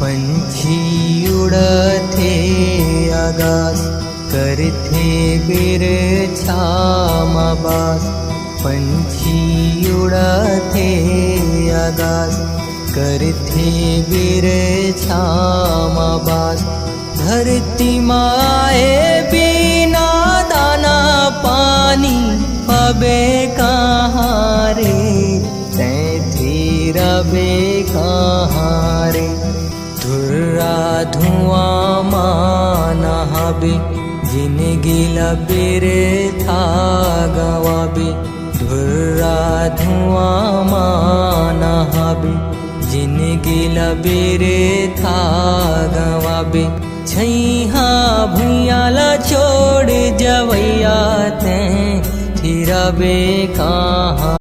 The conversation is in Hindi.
पंछी उड़थे आकाश, करथे बिरछामा बास। पंछी उड़थे आकाश, करथे बिरछामा बास। धरती माए बिना दाना पानी, पबे कहाँ रे, तैथी रबे कहाँ रे। धुर्रा धुआं माना हबे, जिनगी लबेरे था गवाबे। धुर्रा धुआं माना हबे, जिनगी लबेरे था गवाबे। छैहा भुइयाला छोड़ जवैया, तैं थिरबे कहाँ।